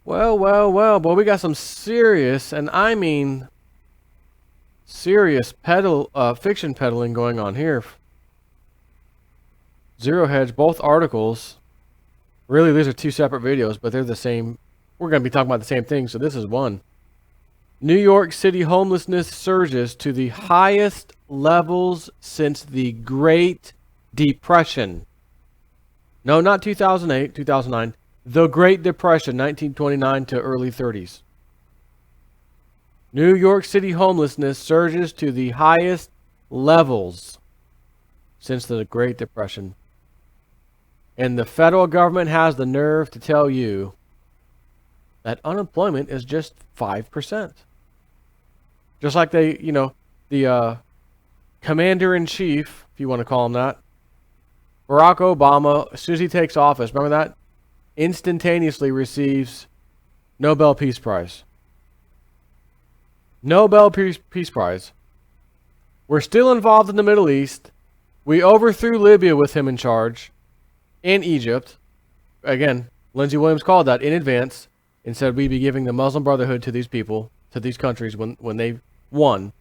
Well, boy, we got some serious, and I mean serious fiction peddling going on here. Zero Hedge, both articles. Really, these are two separate videos, but they're the same. We're going to be talking about the same thing, so this is one. New York City homelessness surges to the highest levels since the Great Depression. No, not 2008, 2009. The Great Depression, 1929 to early 30s. New York City homelessness surges to the highest levels since the Great Depression. And the federal government has the nerve to tell you that unemployment is just 5%. Just like the commander-in-chief, if you want to call him that, Barack Obama, as soon as he takes office, remember that? Instantaneously receives Nobel Peace Prize. Nobel Peace Prize. We're still involved in the Middle East. We overthrew Libya with him in charge. And Egypt. Again, Lindsey Williams called that in advance and said we'd be giving the Muslim Brotherhood to these people, to these countries when they won.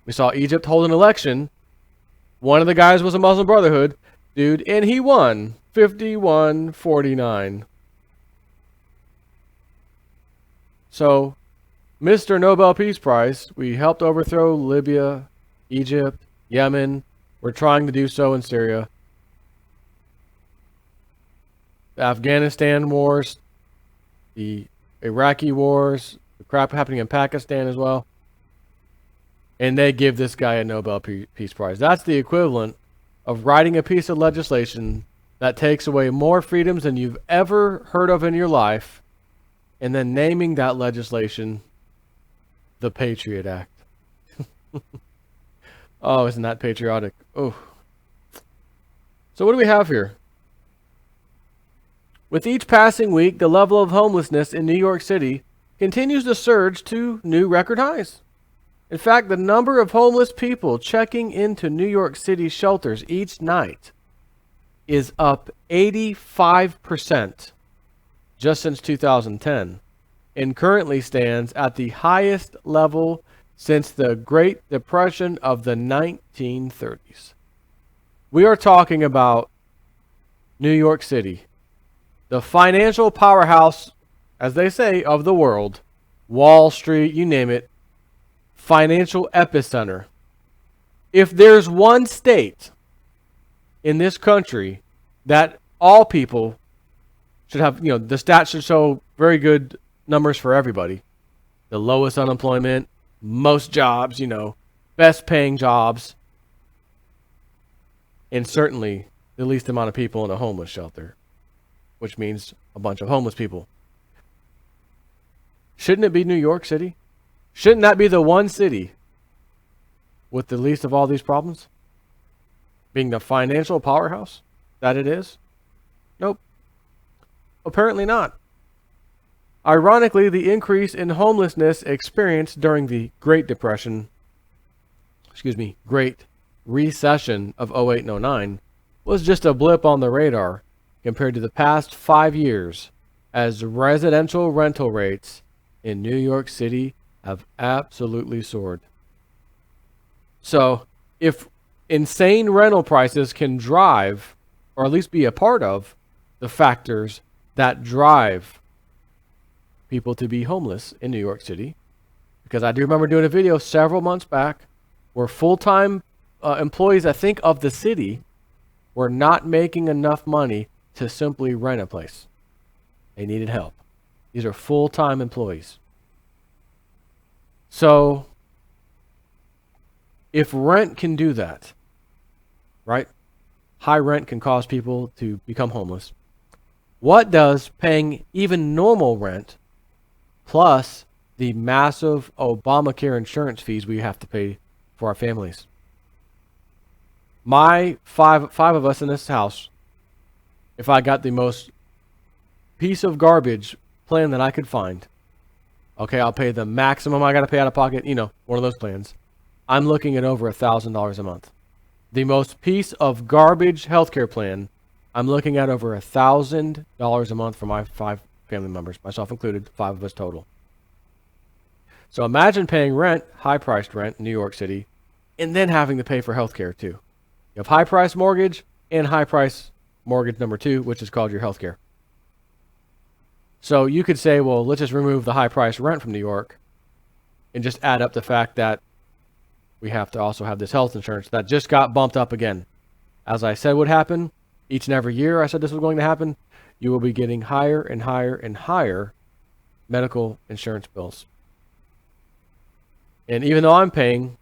We saw Egypt hold an election. One of the guys was a Muslim Brotherhood dude, and he won 51-49. So, Mr. Nobel Peace Prize, we helped overthrow Libya, Egypt, Yemen. We're trying to do so in Syria. The Afghanistan wars, the Iraqi wars, the crap happening in Pakistan as well. And they give this guy a Nobel Peace Prize. That's the equivalent of writing a piece of legislation that takes away more freedoms than you've ever heard of in your life, and then naming that legislation the Patriot Act. Oh, isn't that patriotic? Oh. So what do we have here? With each passing week, the level of homelessness in New York City continues to surge to new record highs. In fact, the number of homeless people checking into New York City shelters each night is up 85% just since 2010 and currently stands at the highest level since the Great Depression of the 1930s. We are talking about New York City, the financial powerhouse, as they say, of the world. Wall Street, you name it. Financial epicenter. If there's one state in this country that all people should have, the stats should show very good numbers for everybody. The lowest unemployment, most jobs, best paying jobs, and certainly the least amount of people in a homeless shelter, which means a bunch of homeless people. Shouldn't it be New York City? Shouldn't that be the one city with the least of all these problems? Being the financial powerhouse that it is? Nope. Apparently not. Ironically, the increase in homelessness experienced during the Great Recession of 08 and 09 was just a blip on the radar compared to the past 5 years, as residential rental rates in New York City have absolutely soared. So, if insane rental prices can drive, or at least be a part of, the factors that drive people to be homeless in New York City, because I do remember doing a video several months back where full-time employees, I think, of the city were not making enough money to simply rent a place. They needed help. These are full-time employees. So, if rent can do that, right? High rent can cause people to become homeless. What does paying even normal rent plus the massive Obamacare insurance fees we have to pay for our families? My five of us in this house, if I got the most piece of garbage plan that I could find, okay, I'll pay the maximum I got to pay out of pocket, one of those plans. I'm looking at over $1,000 a month. The most piece of garbage healthcare plan, I'm looking at over $1,000 a month for my family members, myself included, 5 of us total. So imagine paying rent, high-priced rent in New York City, and then having to pay for healthcare too. You have high-price mortgage and high-price mortgage number 2, which is called your healthcare. So you could say, well, let's just remove the high-price rent from New York and just add up the fact that we have to also have this health insurance that just got bumped up again. As I said would happen, each and every year I said this was going to happen, you will be getting higher and higher and higher medical insurance bills. And even though I'm paying,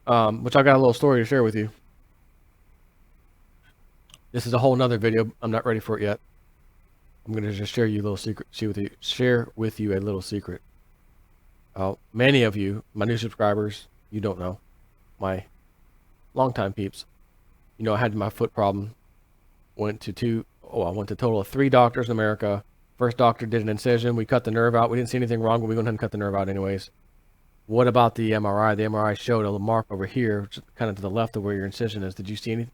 which I got a little story to share with you. This is a whole nother video. I'm not ready for it yet. I'm going to just share you a little secret. Share with you a little secret. Many of you, my new subscribers, you don't know. My longtime peeps. You know, I had my foot problem. I went to a total of 3 doctors in America. First doctor did an incision. We cut the nerve out. We didn't see anything wrong, but we went ahead and cut the nerve out anyways. What about the MRI? The MRI showed a mark over here, kind of to the left of where your incision is. Did you see anything?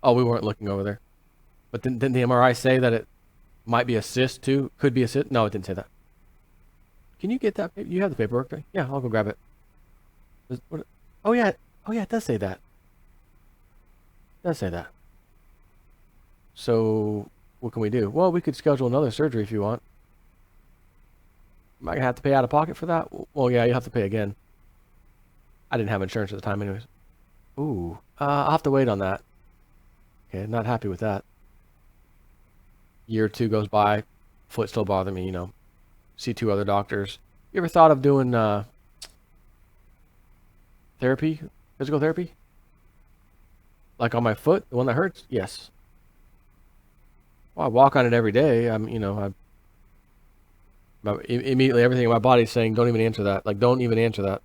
Oh, we weren't looking over there. But didn't the MRI say that it might be a cyst too? Could be a cyst? No, it didn't say that. Can you get that? You have the paperwork, right? Yeah, I'll go grab it. Oh yeah, it does say that. It does say that. So what can we do? Well, we could schedule another surgery if you want. Am I gonna have to pay out of pocket for that? Well, yeah, you have to pay again. I didn't have insurance at the time anyways. Ooh, I'll have to wait on that. Okay, not happy with that. Year or 2 goes by, foot still bothering me, you know. See 2 other doctors. You ever thought of doing therapy, physical therapy? Like on my foot, the one that hurts? Yes. Well, I walk on it every day. Immediately everything in my body's saying, don't even answer that. Like, don't even answer that.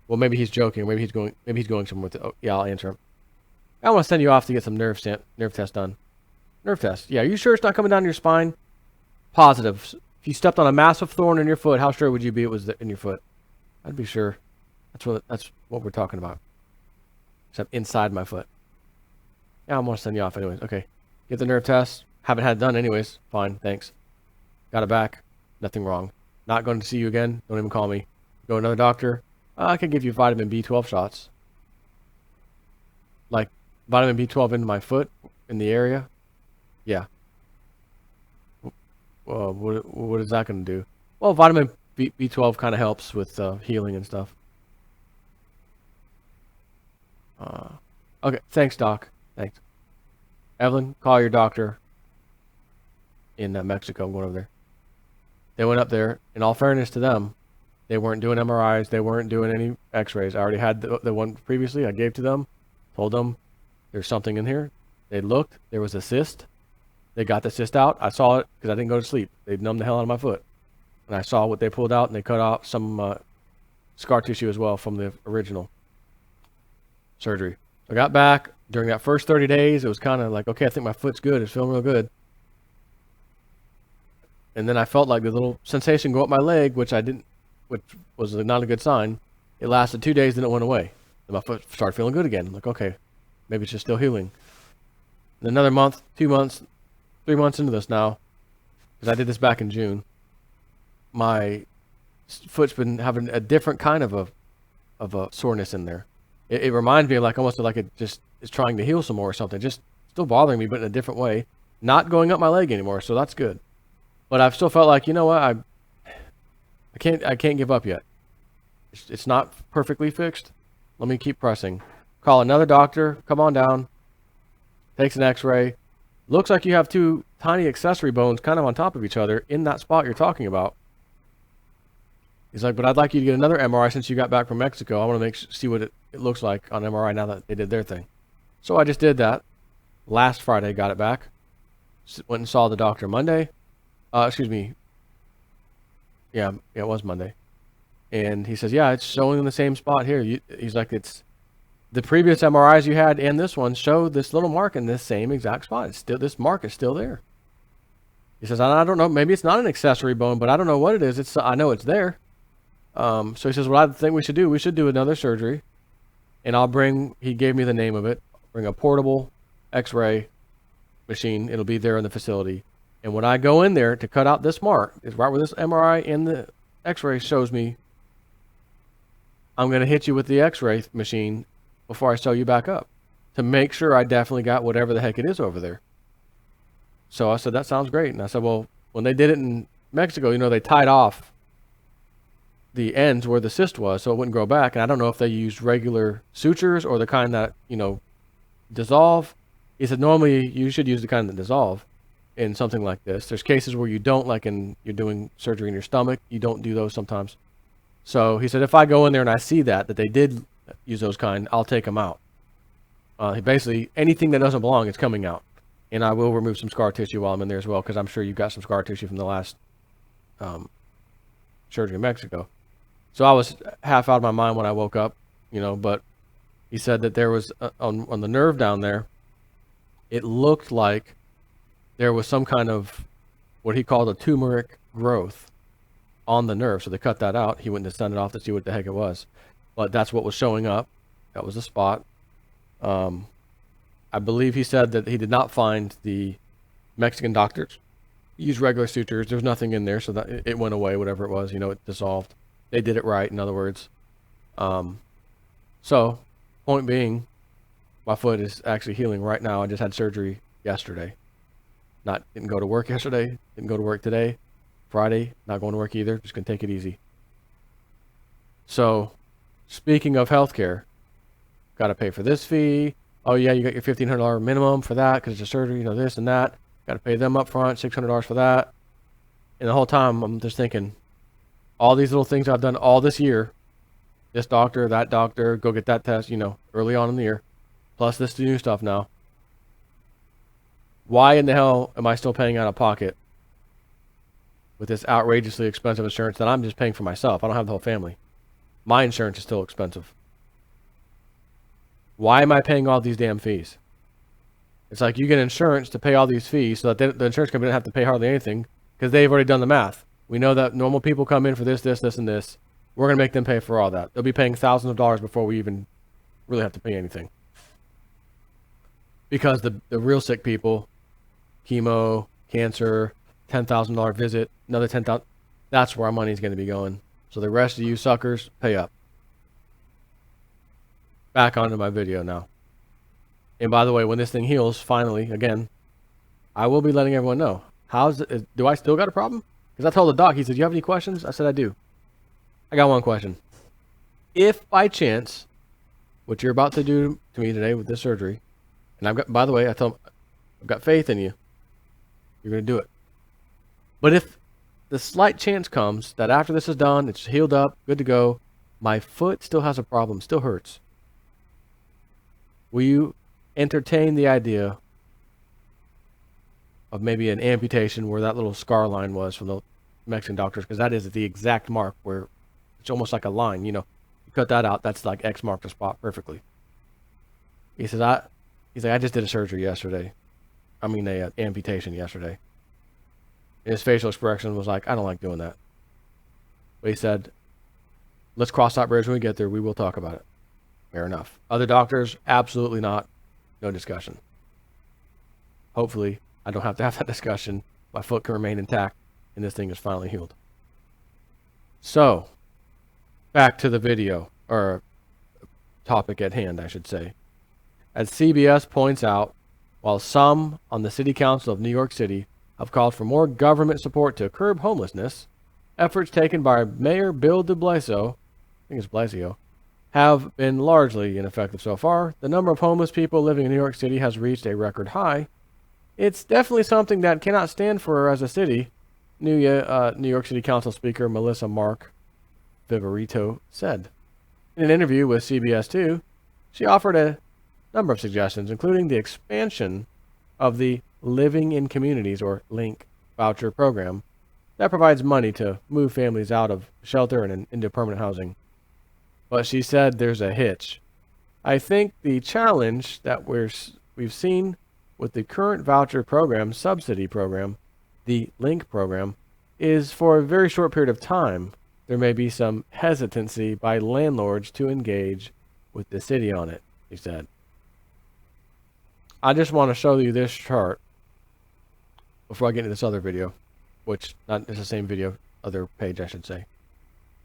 Well, maybe he's joking. Maybe he's going somewhere with it. Oh, yeah, I'll answer him. I want to send you off to get some nerve test done. Nerve test. Yeah, are you sure it's not coming down your spine? Positive. If you stepped on a massive thorn in your foot, how sure would you be it was in your foot? I'd be sure. That's what we're talking about. Except inside my foot. Yeah, I'm going to send you off anyways. Okay. Get the nerve test. Haven't had it done anyways. Fine, thanks. Got it back. Nothing wrong. Not going to see you again. Don't even call me. Go to another doctor. I can give you vitamin B12 shots. Like vitamin B12 into my foot, in the area. Yeah. Well, what is that going to do? Well, vitamin B12 kind of helps with healing and stuff. Okay, thanks, Doc. Thanks. Evelyn, call your doctor in Mexico. I'm going over there. They went up there. In all fairness to them, they weren't doing MRIs. They weren't doing any X-rays. I already had the one previously. I gave to them. Told them there's something in here. They looked. There was a cyst. They got the cyst out. I saw it because I didn't go to sleep. They numbed the hell out of my foot. And I saw what they pulled out, and they cut off some scar tissue as well from the original surgery. I got back. During that first 30 days, it was kind of like, okay, I think my foot's good. It's feeling real good. And then I felt like the little sensation go up my leg, which was not a good sign. It lasted 2 days, then it went away. And my foot started feeling good again. I'm like, okay, maybe it's just still healing. And another month, 2 months, 3 months into this now, because I did this back in June, my foot's been having a different kind of a soreness in there. It reminds me of like almost like it just is trying to heal some more or something. Just still bothering me, but in a different way. Not going up my leg anymore, so that's good. But I've still felt like, you know what, I can't give up yet. It's not perfectly fixed. Let me keep pressing. Call another doctor. Come on down. Takes an X-ray. Looks like you have 2 tiny accessory bones kind of on top of each other in that spot you're talking about. He's like, but I'd like you to get another MRI since you got back from Mexico. I want to see what it looks like on MRI now that they did their thing. So I just did that. Last Friday, got it back. Went and saw the doctor Monday. Excuse me. Yeah, it was Monday. And he says, yeah, it's showing in the same spot here. He's like, it's the previous MRIs you had and this one show this little mark in this same exact spot. It's still, this mark is still there. He says, I don't know, maybe it's not an accessory bone, but I don't know what it is. I know it's there. So he says, what I think we should do another surgery. And he gave me the name of it, bring a portable X-ray machine. It'll be there in the facility. And when I go in there to cut out this mark, it's right where this MRI and the X-ray shows me, I'm going to hit you with the X-ray machine before I sew you back up to make sure I definitely got whatever the heck it is over there. So I said, that sounds great. And I said, well, when they did it in Mexico, you know, they tied off the ends where the cyst was so it wouldn't grow back. And I don't know if they used regular sutures or the kind that, you know, dissolve. He said, normally you should use the kind that dissolve in something like this. There's cases where you don't, like you're doing surgery in your stomach. You don't do those sometimes. So he said, if I go in there and I see that they did use those kind, I'll take them out. Basically, anything that doesn't belong is coming out. And I will remove some scar tissue while I'm in there as well, because I'm sure you've got some scar tissue from the last surgery in Mexico. So I was half out of my mind when I woke up, you know, but he said that there was, on the nerve down there, it looked like there was some kind of what he called a tumoric growth on the nerve. So they cut that out. He went to send it off to see what the heck it was. But that's what was showing up. That was the spot. I believe he said that he did not find the Mexican doctors. He used regular sutures. There was nothing in there, so that it went away, whatever it was. You know, it dissolved. They did it right, in other words. So, point being, my foot is actually healing right now. I just had surgery yesterday. Didn't go to work yesterday. Didn't go to work today. Friday, not going to work either. Just going to take it easy. So, speaking of healthcare, got to pay for this fee. Oh yeah, you got your $1,500 minimum for that because it's a surgery, you know, this and that. Got to pay them up front, $600 for that. And the whole time I'm just thinking, all these little things I've done all this year, this doctor, that doctor, go get that test, you know, early on in the year, plus this new stuff now. Why in the hell am I still paying out of pocket with this outrageously expensive insurance that I'm just paying for myself? I don't have the whole family. My insurance is still expensive. Why am I paying all these damn fees? It's like you get insurance to pay all these fees so that the insurance company doesn't have to pay hardly anything because they've already done the math. We know that normal people come in for this, and this. We're going to make them pay for all that. They'll be paying thousands of dollars before we even really have to pay anything. Because the real sick people, chemo, cancer, $10,000 visit, another $10,000, that's where our money is going to be going. So the rest of you suckers, pay up. Back onto my video now. And by the way, when this thing heals, finally, again, I will be letting everyone know. Do I still got a problem? Because I told the doc, he said, "You have any questions?" I said, "I do." I got one question. If by chance, what you're about to do to me today with this surgery, and I've got, by the way, I told him, I've got faith in you. You're going to do it. But if the slight chance comes that after this is done, it's healed up, good to go, my foot still has a problem, still hurts, will you entertain the idea of maybe an amputation where that little scar line was from the Mexican doctors? Because that is the exact mark where it's almost like a line, you know. You cut that out, that's like X marked the spot perfectly. He's like, I just did a surgery yesterday. I mean, a amputation yesterday. And his facial expression was like, I don't like doing that. But he said, let's cross that bridge when we get there. We will talk about it. Fair enough. Other doctors, absolutely not. No discussion. Hopefully, I don't have to have that discussion. My foot can remain intact, and this thing is finally healed. So, back to the video, or topic at hand, I should say. As CBS points out, while some on the City Council of New York City have called for more government support to curb homelessness, efforts taken by Mayor Bill de Blasio, I think it's Blasio, have been largely ineffective so far. The number of homeless people living in New York City has reached a record high. It's definitely something that cannot stand for as a city, New York City Council Speaker Melissa Mark Viverito said. In an interview with CBS 2, she offered a number of suggestions, including the expansion of the Living in Communities, or LINK, voucher program that provides money to move families out of shelter and into permanent housing. But she said there's a hitch. I think the challenge that we've seen with the current voucher program, subsidy program, the LINK program, is for a very short period of time. There may be some hesitancy by landlords to engage with the city on it, she said. I just want to show you this chart before I get into this other video, which not it's the same video, other page I should say.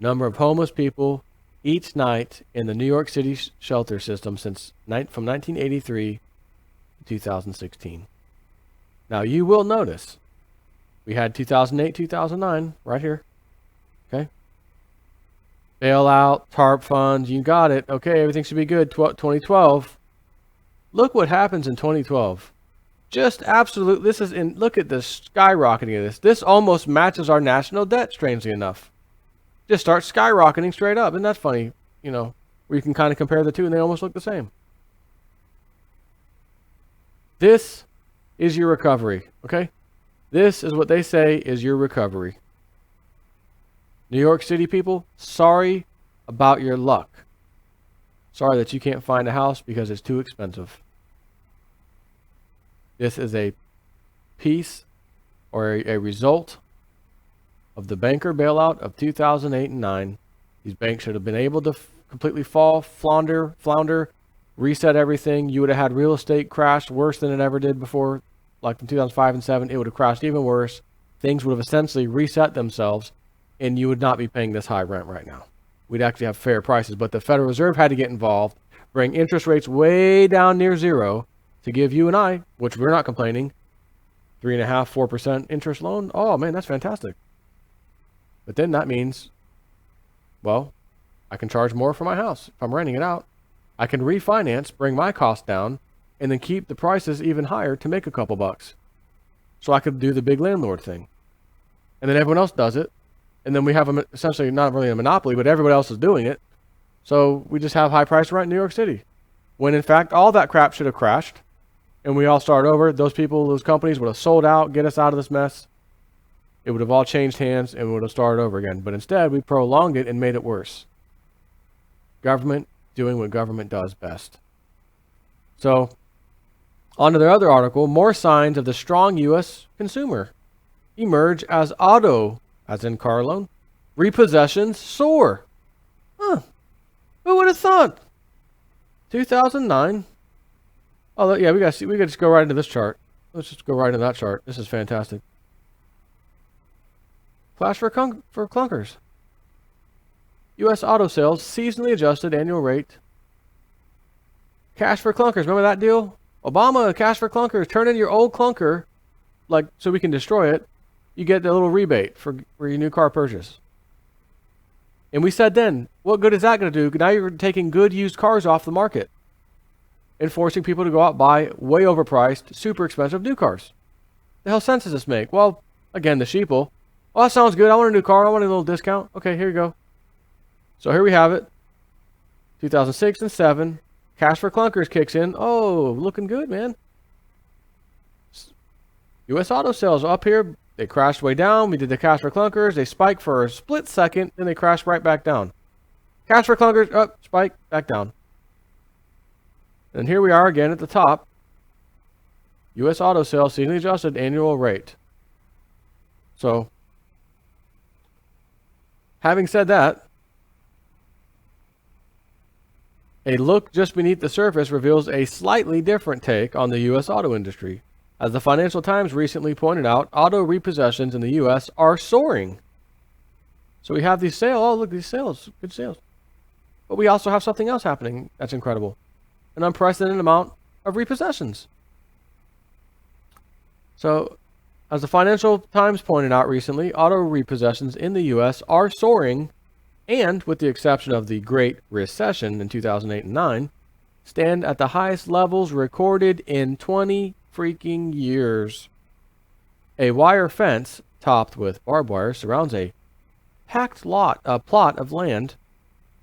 Number of homeless people each night in the New York City shelter system from 1983 to 2016. Now you will notice we had 2008, 2009 right here. Okay. Bailout, TARP funds, you got it. Okay, everything should be good. 2012. Look what happens in 2012. Just absolute. Look at the skyrocketing of this. This almost matches our national debt, strangely enough. Just starts skyrocketing straight up. Isn't that funny? You know, where you can kind of compare the two and they almost look the same. This is your recovery, okay? This is what they say is your recovery. New York City people, sorry about your luck. Sorry that you can't find a house because it's too expensive. This is a piece or a result of the banker bailout of 2008 and 9. These banks should have been able to completely flounder, reset everything. You would have had real estate crash worse than it ever did before. Like in 2005 and 7, it would have crashed even worse. Things would have essentially reset themselves, and you would not be paying this high rent right now. We'd actually have fair prices, but the Federal Reserve had to get involved, bring interest rates way down near zero to give you and I, which we're not complaining, 3.5%, 4% interest loan. Oh man, that's fantastic. But then that means, well, I can charge more for my house if I'm renting it out. I can refinance, bring my cost down, and then keep the prices even higher to make a couple bucks. So I could do the big landlord thing. And then everyone else does it. And then we have essentially not really a monopoly, but everybody else is doing it. So we just have high price rent in New York City. When in fact, all that crap should have crashed. And we all start over. Those people, those companies would have sold out, get us out of this mess. It would have all changed hands and we would have started over again. But instead, we prolonged it and made it worse. Government doing what government does best. So, on to their other article, more signs of the strong U.S. consumer emerge as auto, as in car loan, repossessions soar. Huh. Who would have thought? 2009. Oh, yeah, we got to just go right into this chart. Let's just go right into that chart. This is fantastic. Flash for clunkers. U.S. auto sales, seasonally adjusted annual rate. Cash for clunkers. Remember that deal? Obama, cash for clunkers. Turn in your old clunker, like so we can destroy it. You get the little rebate for your new car purchase. And we said then, what good is that going to do? Now you're taking good used cars off the market and forcing people to go out and buy way overpriced, super expensive new cars. The hell sense does this make? Well, again, the sheeple. Oh, that sounds good. I want a new car. I want a little discount. Okay, here you go. So here we have it. 2006 and 7. Cash for clunkers kicks in. Oh, looking good, man. U.S. auto sales up here. They crashed way down. We did the cash for clunkers. They spiked for a split second. Then they crashed right back down. Cash for clunkers. Up, spike, back down. And here we are again at the top. U.S. auto sales, seasonally adjusted annual rate. So, having said that, a look just beneath the surface reveals a slightly different take on the U.S. auto industry. As the Financial Times recently pointed out, auto repossessions in the U.S. are soaring. So we have these sales. Oh, look, these sales. Good sales. But we also have something else happening that's incredible. An unprecedented amount of repossessions. So, as the Financial Times pointed out recently, auto repossessions in the U.S. are soaring, and with the exception of the Great Recession in 2008 and 9, stand at the highest levels recorded in 20 freaking years. A wire fence topped with barbed wire surrounds a packed plot of land,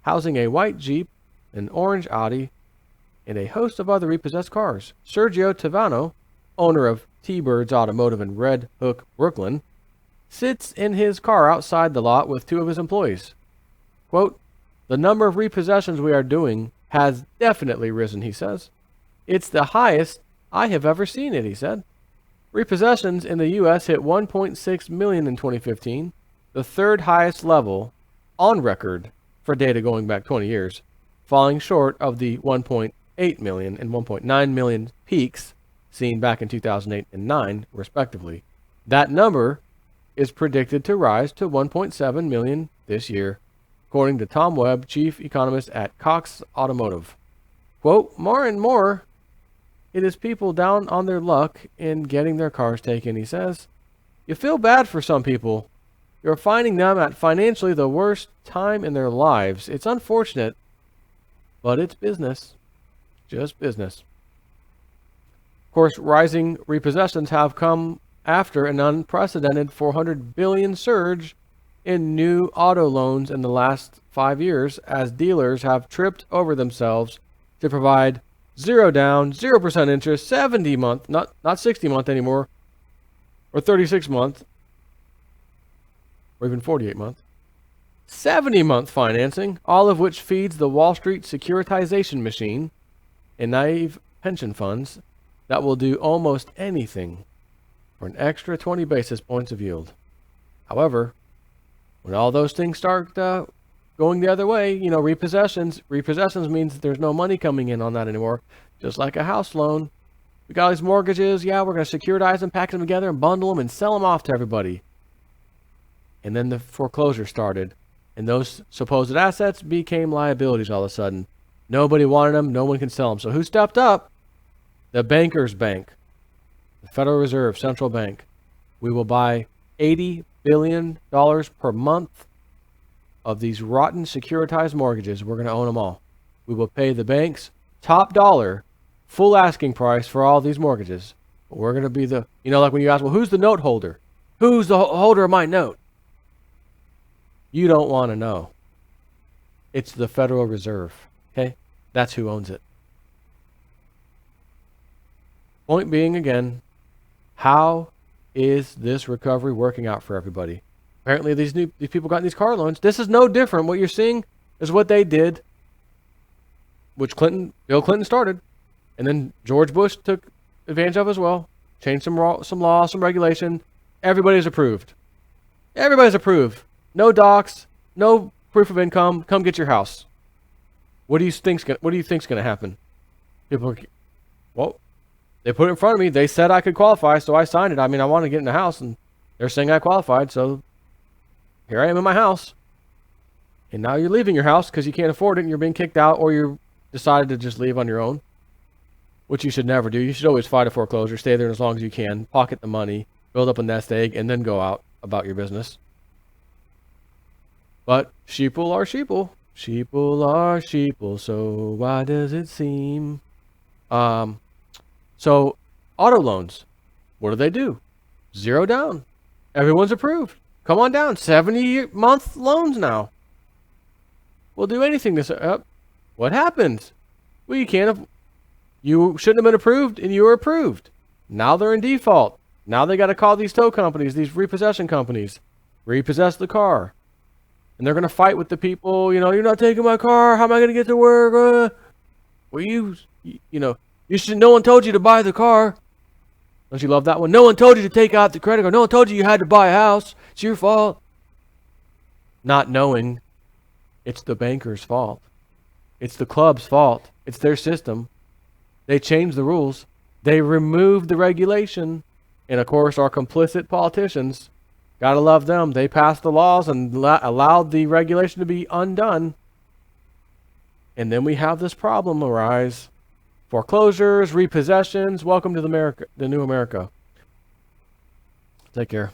housing a white Jeep, an orange Audi, and a host of other repossessed cars. Sergio Tavano, owner of T-Birds Automotive in Red Hook, Brooklyn, sits in his car outside the lot with two of his employees. Quote, "The number of repossessions we are doing has definitely risen," he says. "It's the highest I have ever seen it," he said. Repossessions in the U.S. hit 1.6 million in 2015, the third highest level on record for data going back 20 years, falling short of the 1.8 million and 1.9 million peaks seen back in 2008 and 9, respectively. That number is predicted to rise to 1.7 million this year, according to Tom Webb, chief economist at Cox Automotive. Quote, more and more, it is people down on their luck in getting their cars taken, he says. You feel bad for some people. You're finding them at financially the worst time in their lives. It's unfortunate, but it's business. Just business. Of course, rising repossessions have come after an unprecedented 400 billion surge in new auto loans in the last 5 years, as dealers have tripped over themselves to provide 0 down, 0% interest, 70 month, not 60 month anymore, or 36 month, or even 48 month, 70 month financing, all of which feeds the Wall Street securitization machine and naive pension funds that will do almost anything for an extra 20 basis points of yield. However, when all those things start going the other way, repossessions means that there's no money coming in on that anymore. Just like a house loan. We got all these mortgages. Yeah, we're going to securitize them, pack them together, and bundle them and sell them off to everybody. And then the foreclosure started. And those supposed assets became liabilities all of a sudden. Nobody wanted them. No one can sell them. So who stepped up? The bankers' bank. The Federal Reserve Central Bank. We will buy $80 billion per month of these rotten securitized mortgages. We're going to own them all. We will pay the banks top dollar, full asking price for all these mortgages. We're going to be the, like when you ask, well, who's the note holder? Who's the holder of my note? You don't want to know. It's the Federal Reserve. Okay? That's who owns it. Point being, again, how is this recovery working out for everybody? Apparently these people got these car loans. This is no different. What you're seeing is what they did, which Bill Clinton started, and then George Bush took advantage of as well. Changed some laws, some regulation. Everybody's approved. Everybody's approved. No docs, no proof of income. Come get your house. What do you think's going to happen? People are, well, they put it in front of me. They said I could qualify, so I signed it. I mean, I want to get in the house, and they're saying I qualified, so here I am in my house. And now you're leaving your house because you can't afford it, and you're being kicked out, or you decided to just leave on your own, which you should never do. You should always fight a foreclosure. Stay there as long as you can. Pocket the money. Build up a nest egg, and then go out about your business. But sheeple are sheeple. Sheeple are sheeple, so why does it seem? So, auto loans, what do? 0 down. Everyone's approved. Come on down. 70-month loans now. We'll do anything this. What happens? Well, you shouldn't have been approved, and you were approved. Now they're in default. Now they got to call these tow companies, these repossession companies, repossess the car. And they're going to fight with the people, you're not taking my car. How am I going to get to work? Well, you should, no one told you to buy the car. Don't you love that one? No one told you to take out the credit card. No one told you had to buy a house. It's your fault. Not knowing it's the banker's fault. It's the club's fault. It's their system. They changed the rules. They removed the regulation. And of course, our complicit politicians, gotta love them. They passed the laws and allowed the regulation to be undone. And then we have this problem arise. Foreclosures, repossessions. Welcome to the new America. Take care.